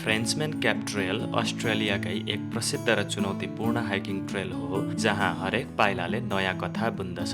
फ्रेन्चम्यान cap trail अस्ट्रेलियाकै एक प्रसिद्ध र चुनौतीपूर्ण हाइकिङ ट्रेल हो जहाँ हरेक पाइलाले नयाँ कथा बुन्दछ।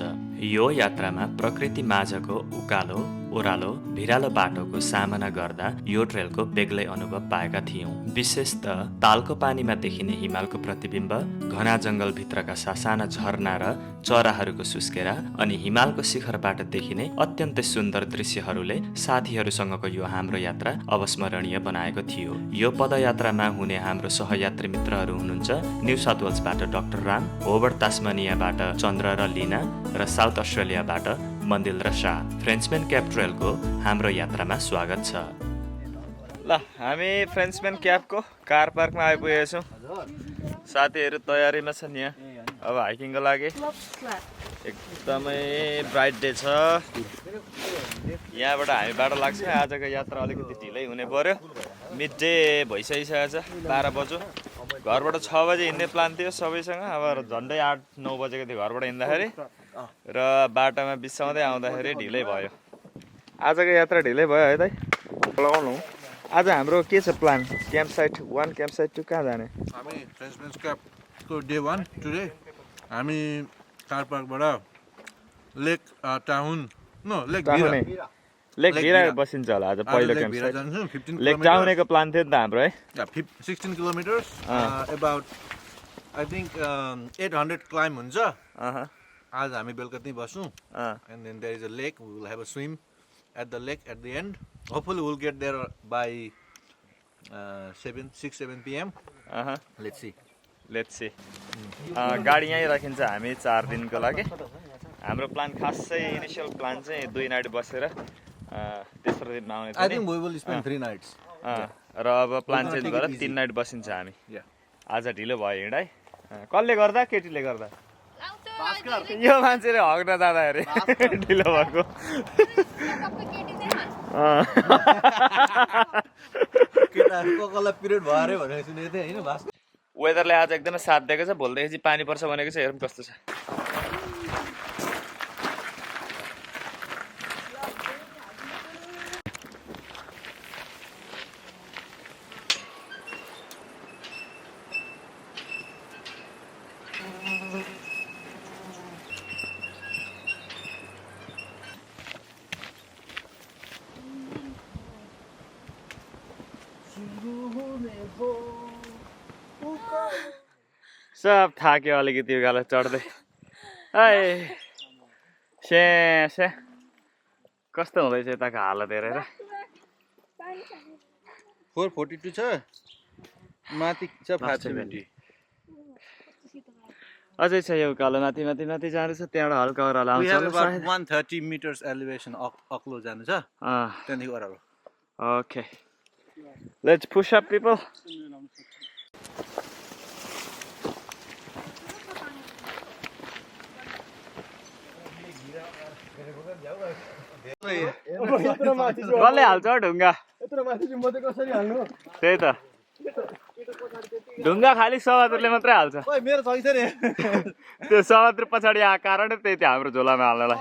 यो यात्रामा प्रकृति माझको उकालो ओह्रालो भिरालो बाटोको सामना गर्दा यो ट्रेलको बेग्लै अनुभव पाएका थियौं। विशेष त तालको पानीमा देखिने हिमालको प्रतिबिम्ब, घना जंगलभित्रका सासाना झरना र चराहरूको सुस्केरा अनि हिमालको शिखरबाट देखिने अत्यन्तै सुन्दर दृश्यहरूले साथीहरूसँगको यो हाम्रो यात्रा अविस्मरणीय बनाएको थियो। यो पदयात्रामा हुने हाम्रो सहयात्री मित्रहरू हुनुहुन्छ न्यू साउथ वेल्सबाट डाक्टर राम, होबर्ट तास्मानियाबाट चन्द्र र लीना र साउथ अस्ट्रेलियाबाट मन्दिल र शाह। फ्रेन्चम्यान क्याप ट्रेलको हाम्रो यात्रामा स्वागत छ। ल हामी फ्रेन्चम्यान क्यापको कार पार्कमा आइपुगेका छौँ। साथीहरू तयारीमा छन् यहाँ अब हाइकिङको लागि। एकदमै ब्राइट डे छ। यहाँबाट हामी बाटो लाग्छ। आजको यात्रा अलिकति ढिलै हुने पर्यो। मिड डे भइसकिसकेको छ, 12 बज्यो। घरबाट 6 बजे हिँड्ने प्लान थियो सबैसँग। अब झन्डै 8-9 बजेको थियो घरबाट हिँड्दाखेरि र बाटोमा बिसाउँदै आउँदाखेरि ढिलै भयो। आजको यात्रा ढिलै भयो है दाइ। लगाउनु आज हाम्रो के छ plan? Camp site 1, camp site 2 कहाँ जाने? हामी फ्रेन्चम्यान क्यापको डे 1 टुडे हामी कार पार्कबाट लेक टाउन लेक भिरा बसिन्छ होला आज पहिलो क्याम्प साइट। लेक टाउनको प्लान थियो नि त हाम्रो है। 16 kilometres about I think 800 climb हुन्छ। आज हामी बेलुका त्यही बस्छौँ। And then there is a lake, we will have a swim at the lake at the end. Hopefully we'll get there by 6-7 p.m. Let's see. गाडी यहीँ राखिन्छ हामी 4 दिनको लागि। हाम्रो प्लान खासै इनिसियल प्लान चाहिँ 2 नाइट बसेर तेस्रो दिनमा आउने थियो। I think we will spend 3 nights. र अब प्लान चेन्ज गरेर 3 नाइट बसिन्छ हामी। आज ढिलो भयो हिँडाइ। कसले गर्दा? केटीले गर्दा। यो मान्छेले हग्न जाँदाखेरि ढिलो भएको। वेदरले आज एकदमै साथ दिएको छ। भोलिदेखि पानी पर्छ भनेको छ। हेरौँ कस्तो छ। सब थाक्यो अलिकति उकालो चढ्दै। स्या कस्तो हुँदैछ यताको हालत हेरेर। 442 छ, माथि छ 570। अझै छ यो उकालो माथि जाँदैछ। त्यहाँबाट हल्का ओह्रालो आउँछ। 130 meters elevation अग्लो जानु छ। त्यहाँदेखि ओह्रालो। Okay. Let's push up, people. कसले हाल्छ ढुङ्गा? त्यही त ढुङ्गा खालि सवादुरले मात्रै हाल्छ। मेरो छैन नि। त्यो सवादुर पछाडि आएको कारण त्यही थियो हाम्रो झोलामा हाल्नलाई।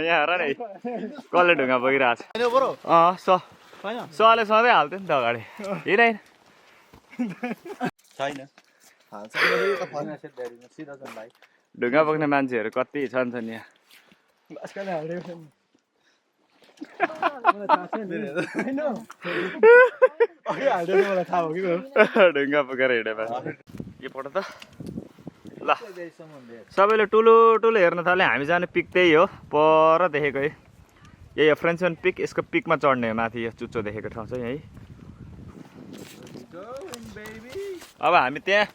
यहाँ हेर नि कसले ढुङ्गा बोकिरहेको छ। सले सधैँ हाल्थ्यो नि त अगाडि। हिँड छैन। ढुङ्गा बोक्ने मान्छेहरू कति छन् यहाँ। ढुङ्गा बोकेर हिँडेमा के पढ त। ल सबैले ठुलो हेर्न थाले। हामी जाने पिक त्यही हो, पर देखेको है। यही हो फ्रेन्चम्यान पिक। यसको पिकमा चढ्ने हो माथि। यो चुच्चो देखेको ठाउँ चाहिँ यही। अब हामी त्यहाँ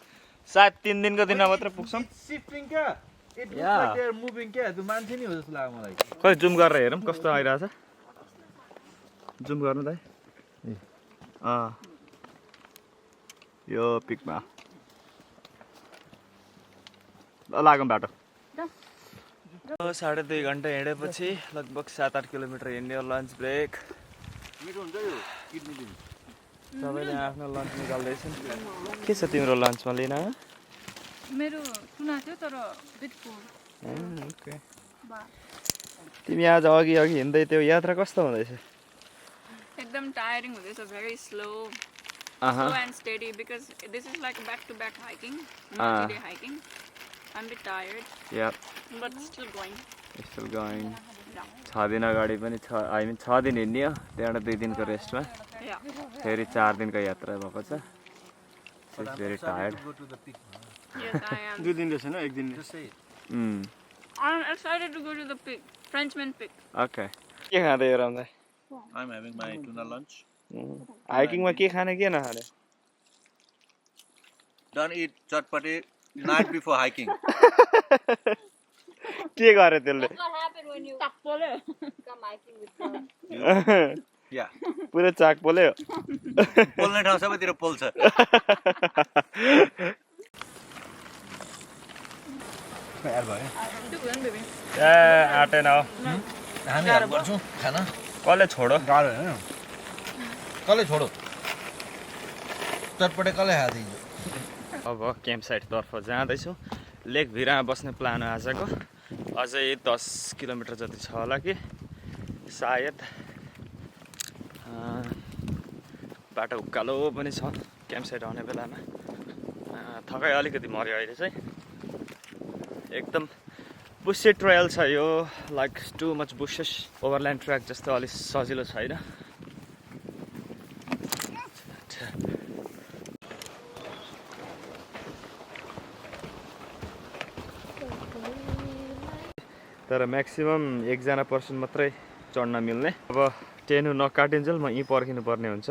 सायद 3 दिनको दिनमा मात्र पुग्छौँ। खै जुम गरेर हेरौँ कस्तो आइरहेछ। जुम गर्नु त। यो पिकमा लागौँ बाटो। 2.5 घन्टा हिँडेपछि लगभग 7-8 किलोमिटर हिँड्ने। Lunch break. सबैले आफ्नो लन्च निकाल्दैछन्। के छ तिम्रो लन्चमा लिन? मेरो टुना थियो तर बिटको। ओके। तिमी आज अघि हिँड्दै त्यो यात्रा कस्तो हुँदैछ? एकदम टायरिङ हुँदैछ। Very slow. slow and steady because this is like back-to-back hiking, multi-day hiking. I'm a bit tired, Yep, but still going. still going. Yeah. 6 दिन अगाडि पनि 6 दिन हिँड्ने हो, त्यहाँबाट 2 दिनको रेस्टमा Yeah. फेरि 4 दिनको यात्रा भएको छ. But I'm very excited tired. to go to the peak. Yes, I am. 2 दिन रहेछ हैन 1 दिन Just say it. I'm excited to go to the peak, Frenchman peak. Okay. के खाँदै हो रामदाई? I'm having my tuna lunch. हाइकिङमा के खाने के नखाने? Don't eat chatpati night before hiking. के गरे त्यसले? What happened when you come hiking with her? Yeah. पुरै चाक पोल्यो. पोल्ने ठाउँ सबैतिर पोल्छ. तयार भयो. ए आटेन हो. हामी हेल्प गर्छौँ खाना. कसले छोडो? गाह्रो हैन. कसले छोडो? चटपटे कसले खादिन्छ? अब क्याम्प साइटतर्फ जाँदैछु. लेक भिरामा बस्ने प्लान हो आजको. अझै 10 किलोमिटर जति छ होला कि सायद. बाटो उकालो पनि छ क्याम्प साइट आउने बेलामा. थकाइ अलिकति मर्यो अहिले चाहिँ. एकदम बुस्से ट्रेल छ यो, like too much bushes. Overland track जस्तो अलिक सजिलो छैन. तर म्याक्सिमम एकजना पर्सन मात्रै चढ्न मिल्ने. अब टेनु नकाटिन्जेल म यहीँ पर्खिनु पर्ने हुन्छ.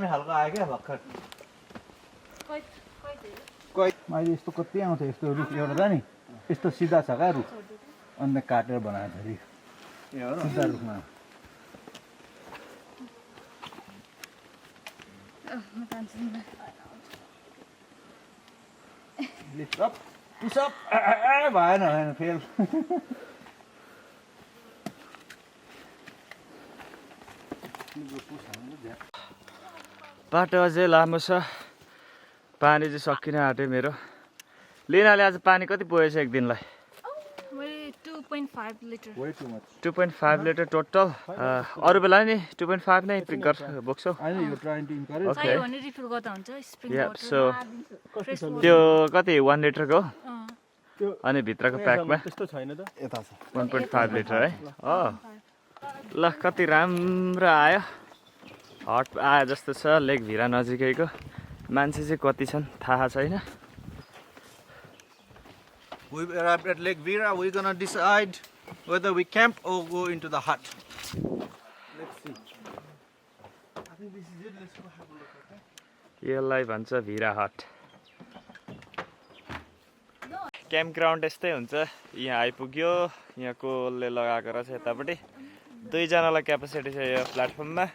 हल्का आयो क्या भर्खर. अहिले यस्तो कति आउँछ यस्तो रुख एउटा छ नि यस्तो सिधा छ क्या रुख अन्त काटेर बनाएको छ सिधा रुखमा. लिफ्ट अप पुस अप भएन फेल. बाटो अझै लामो छ. पानी चाहिँ सकिन आँट्यो मेरो. लिनाले आज पानी कति पुगेछ एक दिनलाई? 2.5 liter. way too much. 2.5 litre total. अरू बेला नि 2.5 नै पिक गरेर बोक्छौ. I know you're trying to encourage. Okay. चाहियो भने रिफिल गर्दा हुन्छ spring Yeah, water. so fresh त्यो कति 1 लिटरको अनि भित्रको प्याकमा त्यस्तो छैन त यता छ 1.5 लिटर है. ल कति राम्रो आयो. हट आयो जस्तो छ. लेक भिरा नजिकैको. मान्छे चाहिँ कति छन् थाहा छैन. We arrived at Lake Vira. We're gonna decide whether we camp or go into the hut. Let's see. I think this is it. Let's go have a look. Okay? यसलाई भन्छ भिरा हट. क्याम्प ग्राउन्ड यस्तै हुन्छ. यहाँ आइपुग्यो. यहाँ कोले लगाएको रहेछ यतापट्टि. 2 जनालाई क्यापासिटी छ यो प्लेटफर्ममा.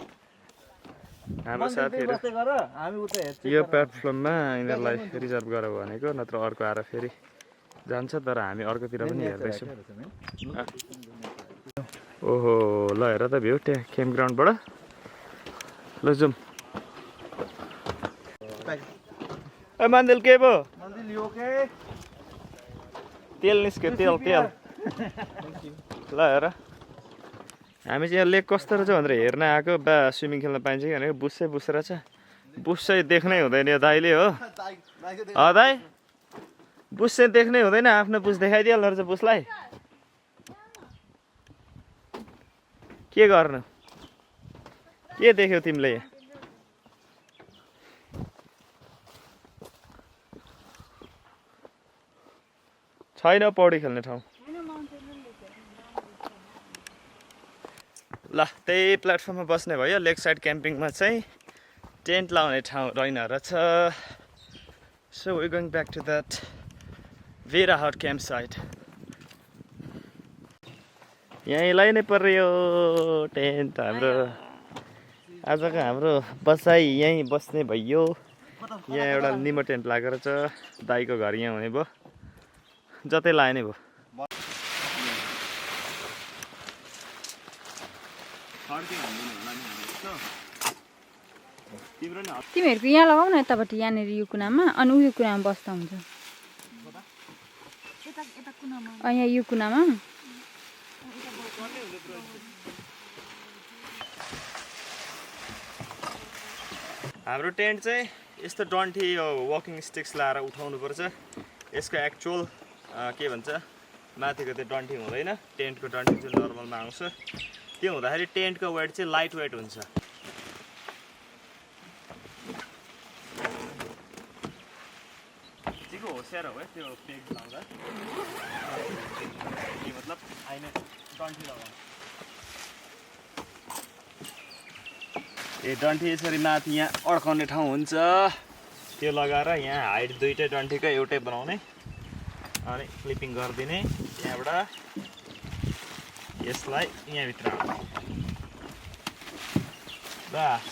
हाम्रो साथीहरू हामी उता हेर्छ. यो प्लेटफर्ममा यिनीहरूलाई रिजर्भ गरेर भनेको, नत्र अर्को आएर फेरि जान्छ. तर हामी अर्कोतिर पनि हेर्दैछौँ. ओहो ल हेर त भ्यू त्यहाँ क्याम्प ग्राउन्डबाट. ल जाउँ. ए मन्दिर के भयो? मन्दिर यो के तेल निस्क्यो तेल तेल. ल हेर हामी चाहिँ यहाँ लेक कस्तो रहेछ भनेर हेर्न आएको. बा स्विमिङ खेल्न पाइन्छ कि भनेको बुस्सै बुस रहेछ. बुस चाहिँ देख्नै हुँदैन यो दाइले हो. दाइ बुस चाहिँ देख्नै हुँदैन. आफ्नो बुस देखाइदिइहाल्नु रहेछ बुसलाई. के गर्नु? के देख्यौ तिमीले? छैन पौडी खेल्ने ठाउँ. ल त्यही प्लेटफर्ममा बस्ने भयो. लेक साइड क्याम्पिङमा चाहिँ टेन्ट लाउने ठाउँ रहेन रहेछ. So we going back to that Bhira hut camp site. यहीँ लाइ नै पर्यो टेन्ट हाम्रो. आजको हाम्रो बसाइ यहीँ बस्ने भइयो। यहाँ एउटा निमो टेन्ट लागेर छ। दाइको घर यहाँ हुने भयो, जतै लाए नै भयो। तिमीहरूको यहाँ लगाऊ न यतापट्टि, यहाँनिर यो कुनामा, अनि उयो कुनामा बस्दा हुन्छ। यहाँ यो कुनामा हाम्रो टेन्ट चाहिँ यस्तो डन्ठी यो वकिङ स्टिक्स लाएर उठाउनुपर्छ। यसको एक्चुअल के भन्छ माथिको त्यो डन्ठी हुँदैन, टेन्टको डन्ठी जुन नर्मलमा आउँछ त्यो हुँदाखेरि टेन्टको वेट चाहिँ लाइट वेट हुन्छ। ठिकको होसियार हो है त्यो पेग लाउँदा, मतलब होइन डन्ठी लगाउनु। ए डन्ठी यसरी माथि यहाँ अड्काउने ठाउँ हुन्छ, त्यो लगाएर यहाँ हाइट दुइटै डन्ठीको एउटै बनाउने, अनि क्लिपिङ गरिदिने। यहाँबाट यसलाई यहाँभित्र हाल्ने, बस।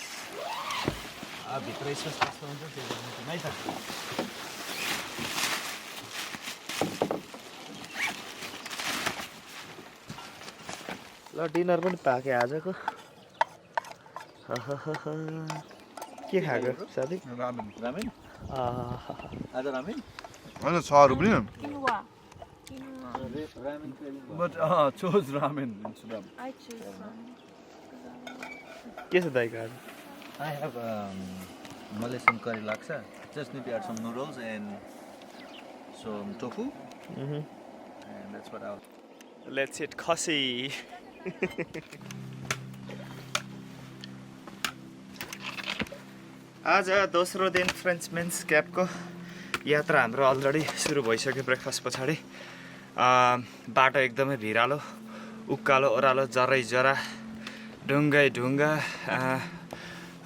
भित्र स्पेस कस्तो हुन्छ त्यो गर्नु है त। ल डिनर पनि पाकेँ आजको। के खाएको साथी? रामेन रामेन आज रामेन होइन छहरू पनि किनुवा। but chose ramen instead of I choose के छ दाइको आज? I have Malaysian curry laksa. Just need to add some noodles and some tofu, and that's what I'll. Let's eat खसी। आज दोस्रो दिन फ्रेन्चमेन्स क्याबको यात्रा हाम्रो अलरेडी सुरु भइसक्यो। ब्रेकफास्ट पछाडि बाटो एकदमै भिरालो, उकालो ओह्रालो, जरै जरा, ढुङ्गै ढुङ्गा,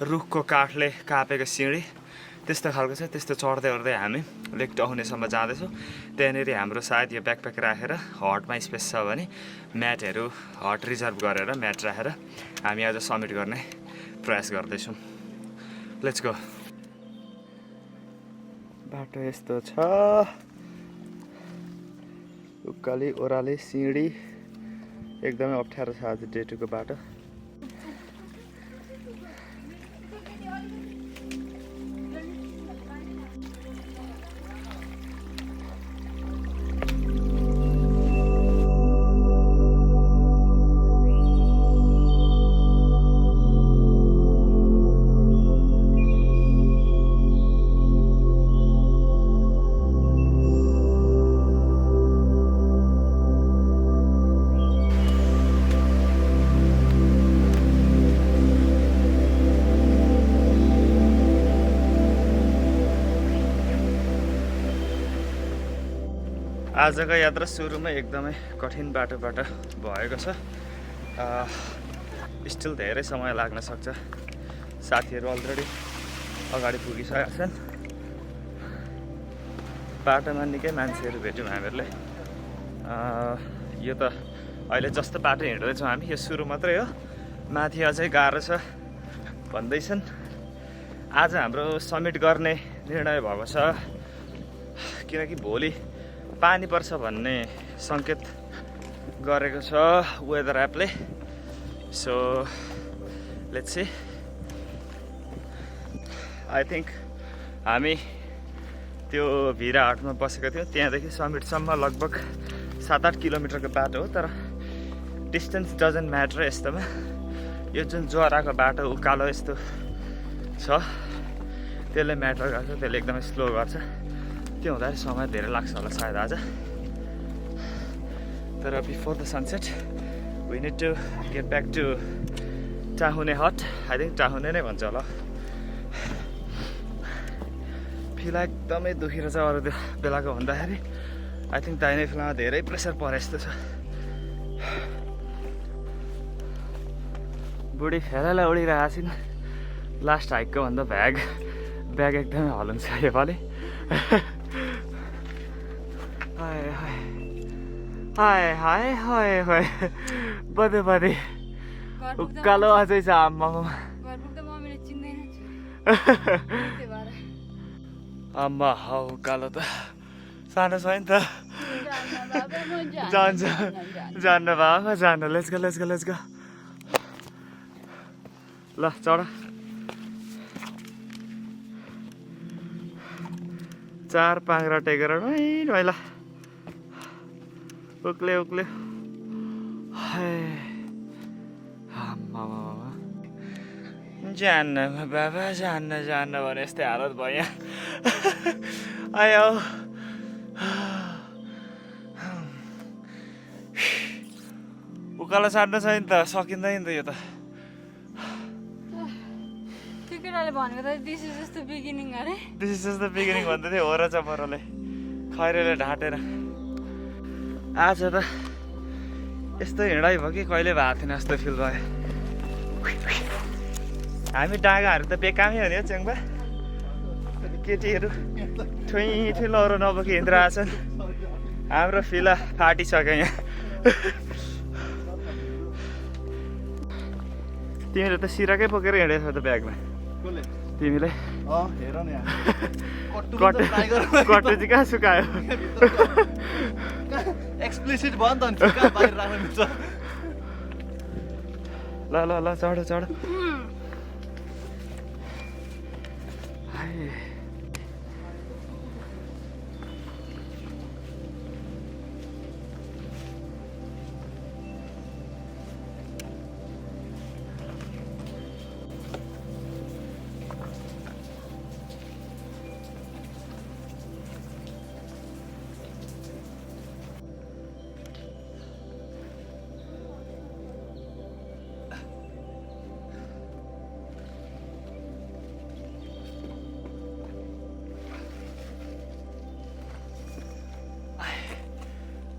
रुखको काठले कापेको सिँढी त्यस्तो खालको छ। त्यस्तो चढ्दै ओर्दै हामी लेक टहुनेसम्म जाँदैछौँ। त्यहाँनिर हाम्रो सायद यो ब्याकप्याक राखेर हटमा स्पेस छ भने म्याटहरू हट रिजर्भ गरेर म्याट राखेर हामी आज समिट गर्ने प्रयास गर्दैछौँ। Let's go. बाटो यस्तो छ, उकाली ओह्राली सिँढी, एकदमै अप्ठ्यारो छ आज डे 2 को बाटो। आजको यात्रा सुरुमा एकदमै कठिन बाटोबाट भएको छ। स्टिल धेरै समय लाग्न सक्छ। साथीहरू अलरेडी अगाडि पुगिसकेका छन्। बाटोमा निकै मान्छेहरू भेट्यौँ हामीहरूले। यो त अहिले जस्तो बाटो हिँड्दैछौँ हामी, यो सुरु मात्रै हो, माथि अझै गाह्रो छ भन्दैछन्। आज हाम्रो समिट गर्ने निर्णय भएको छ किनकि भोलि पानी पर्छ भन्ने सङ्केत गरेको छ वेदर एपले। So let's see. I think हामी त्यो भिराहाटमा बसेको थियौँ, त्यहाँदेखि समिटसम्म लगभग 7-8 किलोमिटरको बाटो हो। तर डिस्टेन्स डजन्ट म्याटर यस्तोमा। यो जुन जराको बाटो उकालो यस्तो छ त्यसले म्याटर गर्छ, त्यसले एकदमै स्लो गर्छ। त्यो हुँदाखेरि समय धेरै लाग्छ होला सायद आज। तर before the sunset we need to get back to Tahune hut. I think Tahune नै भन्छ होला। फिलहाल एकदमै दुखिरहेछ अरू बेलाको भन्दाखेरि। आई थिङ्क दाहिने फिलमा धेरै प्रेसर परे जस्तो छ। बुढी फेलालाई उडिरहेको छिन्। लास्ट हाइकको भन्दा ब्याग एकदमै हलुन्छ योपालि। हाय हाय हाय हाय बधे बधे उकालो अझै छ आम्मामा। घर पुग्दा आम्मा हौ उकालो त सानो छ नि त जान्छ जान्न भएको जान्न लेट्स गो ल चढ 4 पाङ्ग्रा टेकेर ल उक्ल्यो जान्न बाबा जान्न भने यस्तै हालत भयो यहाँ आयो उकालो साड्न छ नि त सकिँदैन त यो त केटाले भनेको त this is just the beginning अरे this is just the beginning भन्दै थियो हो र चपरले खैरेले ढाँटेर आज त यस्तो हिँडाइ भयो कि कहिले भएको थिएन जस्तो फिल भयो हामी डाँगाहरू त बेकामै हो नि हो चेङ्बा केटीहरू ठुइ लौरो नबोकी हिँडिरहेछन् हाम्रो फिला फाटिसक्यो यहाँ तिमीले त सिराकै बोकेर हिँडेछौ त ब्यागमा तिमीले हेर न यहाँ कट्टु चाहिँ कहाँ सुकायो एक्सप्लिसिट भयो नि त कहाँ बाहिर राख्नु मिल्छ ल चढ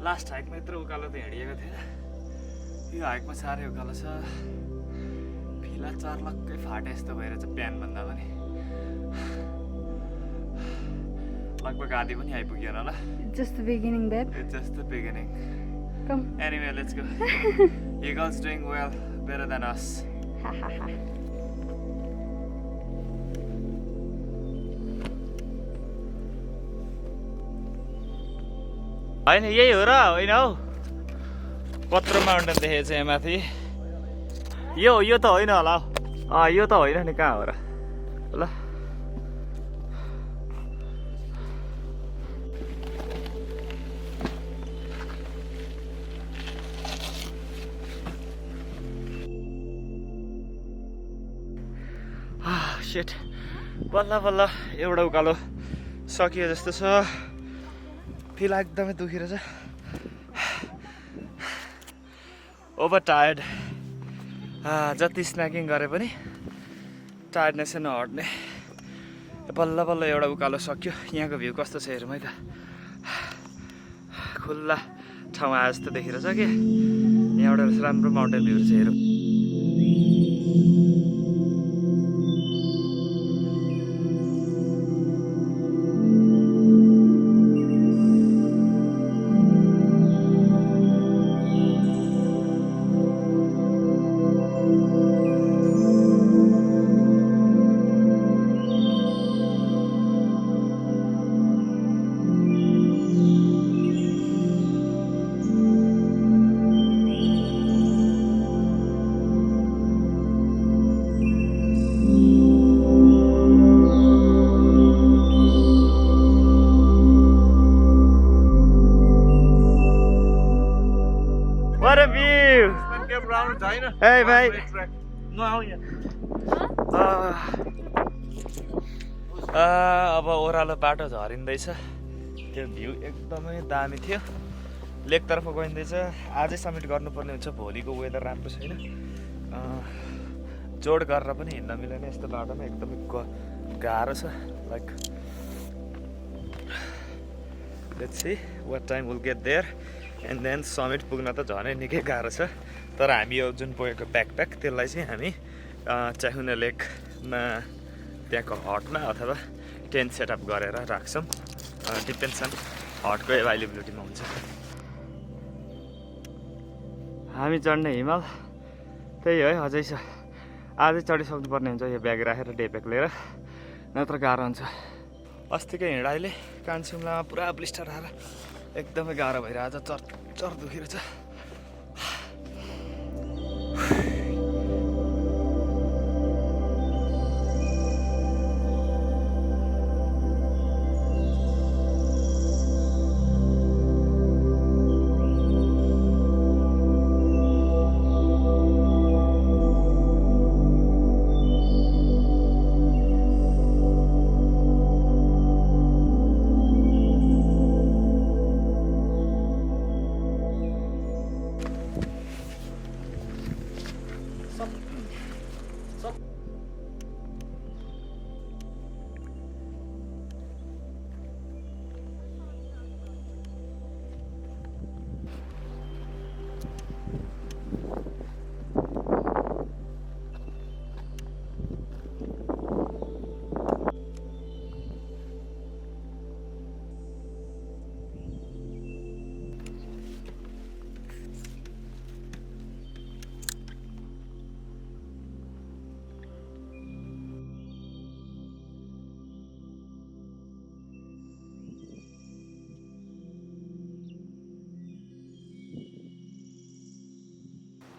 लास्ट हाइकमा यत्रो उकालो त हिँडिएको थिएन यो हाइकमा साह्रै उकालो छ फिला चर्लक्कै फाटे जस्तो भइरहेछ बिहानभन्दा पनि लगभग आधी पनि आइपुग्यो होला just the beginning babe It's just the beginning. Come. Anyway, let's go. You girls doing well, better than us. होइन यही हो र होइन हौ कत्रो माउन्टेन देखेको छ यहाँ माथि यो त होइन होला हौ यो त होइन नि कहाँ हो र ल सेट बल्ल बल्ल एउटा उकालो सकियो जस्तो छ फिल एकदमै दुखिरहेछ ओभर टायर्ड जति स्न्याकिङ गरे पनि टायर्डनेसै नहट्ने बल्ल बल्ल एउटा उकालो सक्यो यहाँको भ्यू कस्तो छ हेरौँ है त खुल्ला ठाउँ आए जस्तो देखिरहेछ कि यहाँबाट राम्रो माउन्टेन भ्यूहरू छ हेरौँ What a view! Hey, भाइ अब ओह्रालो बाटो झरिँदैछ त्यो भ्यू एकदमै दामी थियो लेकतर्फ गइँदैछ आजै सब्मिट गर्नुपर्ने हुन्छ भोलिको वेदर राम्रो छैन जोड गरेर पनि हिँड्न मिलेन यस्तो बाटोमा एकदमै गाह्रो छ like let's see what time will get there and then summit पुग्न त झनै निकै गाह्रो छ तर हामी यो जुन बोकेको ब्याकप्याक त्यसलाई चाहिँ हामी चाहुने लेकमा त्यहाँको हटमा अथवा टेन्ट सेटअप गरेर राख्छौँ डिपेन्ड्स अन हटको एभाइलेबिलिटीमा हुन्छ हामी चढ्ने हिमाल त्यही है अझै छ आजै चढिसक्नुपर्ने हुन्छ यो ब्याग राखेर डे ब्याग लिएर, नत्र गाह्रो हुन्छ। अस्तिकै हिँडाइले कान्छुङलामा पुरा ब्लिस्टर आएर एकदमै गाह्रो भइरहेछ, चर दुखिरहेछ।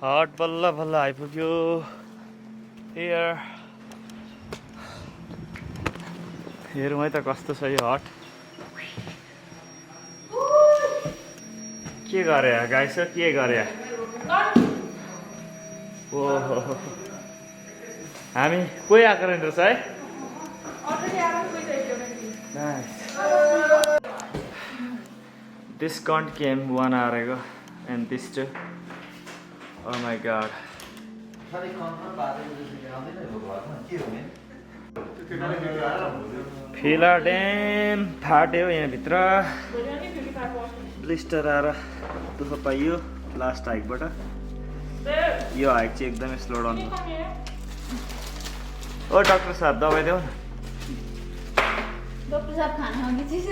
हट बल्ल बल्ल आइपुग्यो। हियर हेरौँ है त कस्तो छ यो हट। के गरे गाइस, के गरे? ओहो हामी कोही आएको रहेछ है। Discount came 1 hour ago and this too. Oh my god. फिला ड्याम फाट्यो यहाँभित्र, ब्लिस्टर आएर दुःख पाइयो लास्ट हाइकबाट। यो हाइक चाहिँ एकदमै स्लो डाउन भयो। ओ डाक्टर साहब दबाई देऊ न। डॉक्टर साहब खाना आउने थिएछ।